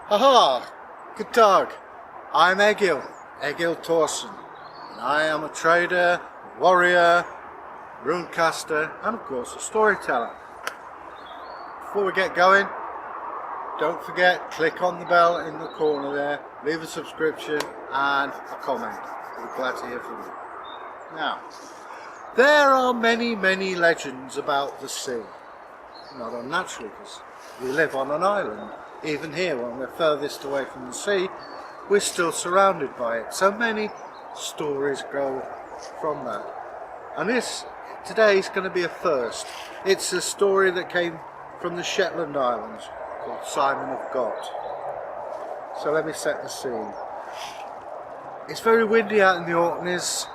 Haha! Good dog. I'm Egil Thorsson, and I am a trader, a warrior, runecaster, and of course a storyteller. Before we get going, don't forget, click on the bell in the corner there, leave a subscription and a comment. We'll be glad to hear from you. Now, there are many legends about the sea. Not unnaturally, because we live on an island. Even here, when we're furthest away from the sea, we're still surrounded by it. So many stories grow from that. And today is going to be a first. It's a story that came from the Shetland Islands, called Simon of Gott. So let me set the scene. It's very windy out in the Orkneys,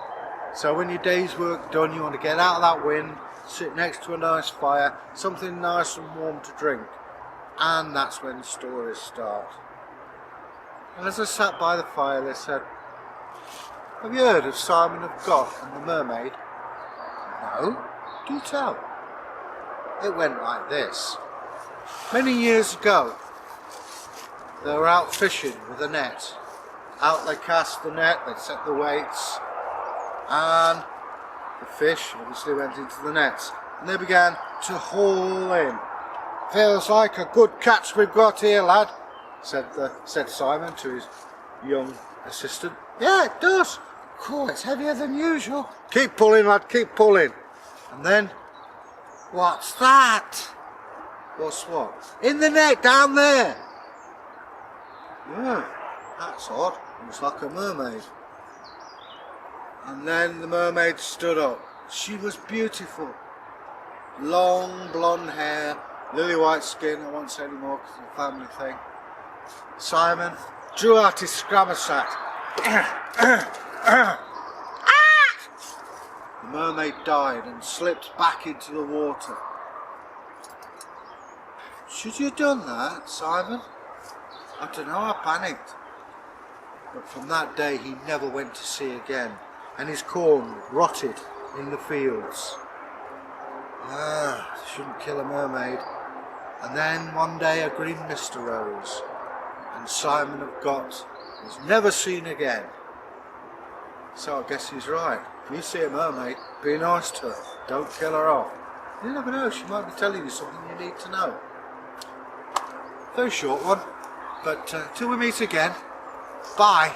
so when your day's work done, you want to get out of that wind, sit next to a nice fire, something nice and warm to drink, and that's when the stories start. And as I sat by the fire, they said, "Have you heard of Simon of Gott and the Mermaid?" "No, do tell." It went like this. Many years ago, they were out fishing with a net. Out they cast the net, they set the weights, and the fish obviously went into the nets, and they began to haul in. "Feels like a good catch we've got here, lad," said Simon to his young assistant. "Yeah, it does. Cool, it's heavier than usual." "Keep pulling, lad, keep pulling." And then, "What's that?" "What's what?" "In the net down there." "Yeah, that's odd. Looks like a mermaid." And then the mermaid stood up. She was beautiful. Long blonde hair, lily white skin. I won't say anymore because it's a family thing. Simon drew out his scrammersack. The mermaid died and slipped back into the water. "Should you have done that, Simon?" "I don't know, I panicked." But from that day he never went to sea again, and his corn rotted in the fields. Shouldn't kill a mermaid. And then one day a green mist arose, and Simon of Gott was never seen again. So I guess he's right. If you see a mermaid, be nice to her. Don't kill her off. You never know, she might be telling you something you need to know. Very short one, but till we meet again, bye.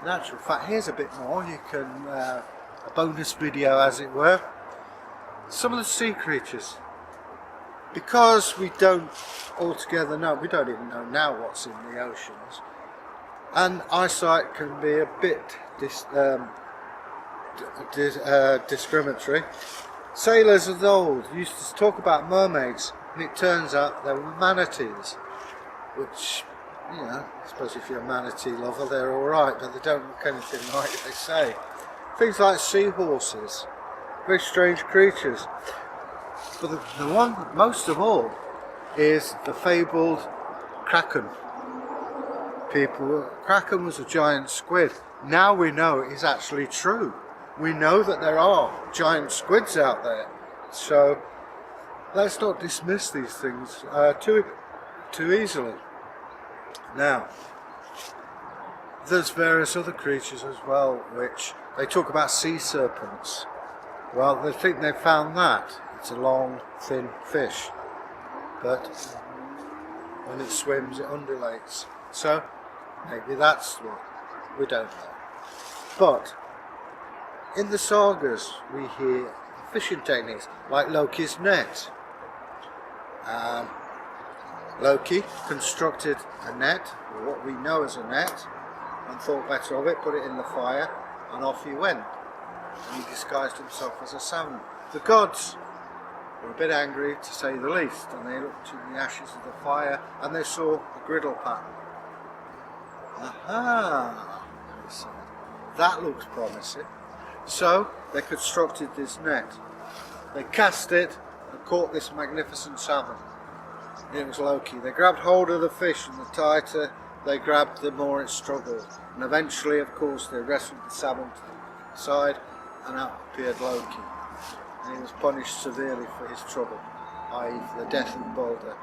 In actual fact, here's a bit more. You can, a bonus video as it were. Some of the sea creatures. Because we don't altogether know, we don't even know now what's in the oceans, and eyesight can be a bit discriminatory. Sailors of old used to talk about mermaids, and it turns out they were manatees, which, you know, I suppose if you're a manatee lover they're alright, but they don't look anything like they say. Things like seahorses, very strange creatures. But the one most of all is the fabled kraken. Kraken was a giant squid. Now we know it is actually true. We know that there are giant squids out there. So let's not dismiss these things too easily. Now, there's various other creatures as well, which they talk about sea serpents. Well, they think they found that. It's a long, thin fish, but when it swims it undulates. So maybe that's what, we don't know. But in the sagas we hear fishing techniques like Loki's net. Loki constructed a net, or what we know as a net, and thought better of it, put it in the fire, and off he went. And he disguised himself as a salmon. The gods were a bit angry, to say the least, and they looked in the ashes of the fire and they saw the griddle pattern. "Aha," they said, "that looks promising." So they constructed this net. They cast it and caught this magnificent salmon. It was Loki. They grabbed hold of the fish, and the tighter they grabbed, the more it struggled. And eventually, of course, they wrestled the salmon to the side, and out appeared Loki. And he was punished severely for his trouble, i.e. for the death of Balder.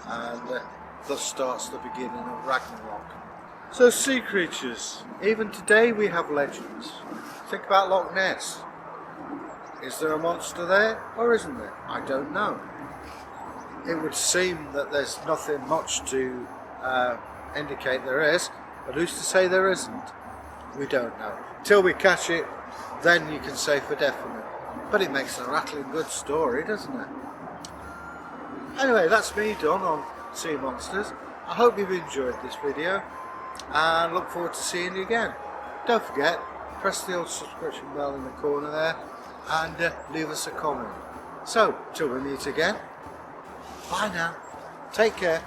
and thus starts the beginning of Ragnarok. So sea creatures, even today we have legends. Think about Loch Ness. Is there a monster there or isn't there? I don't know. It would seem that there's nothing much to indicate there is, but who's to say there isn't? We don't know. Till we catch it, then you can say for definite. But it makes a rattling good story, doesn't it? Anyway, that's me done on sea monsters. I hope you've enjoyed this video and look forward to seeing you again. Don't forget, press the old subscription bell in the corner there and leave us a comment. So, till we meet again, bye now. Take care.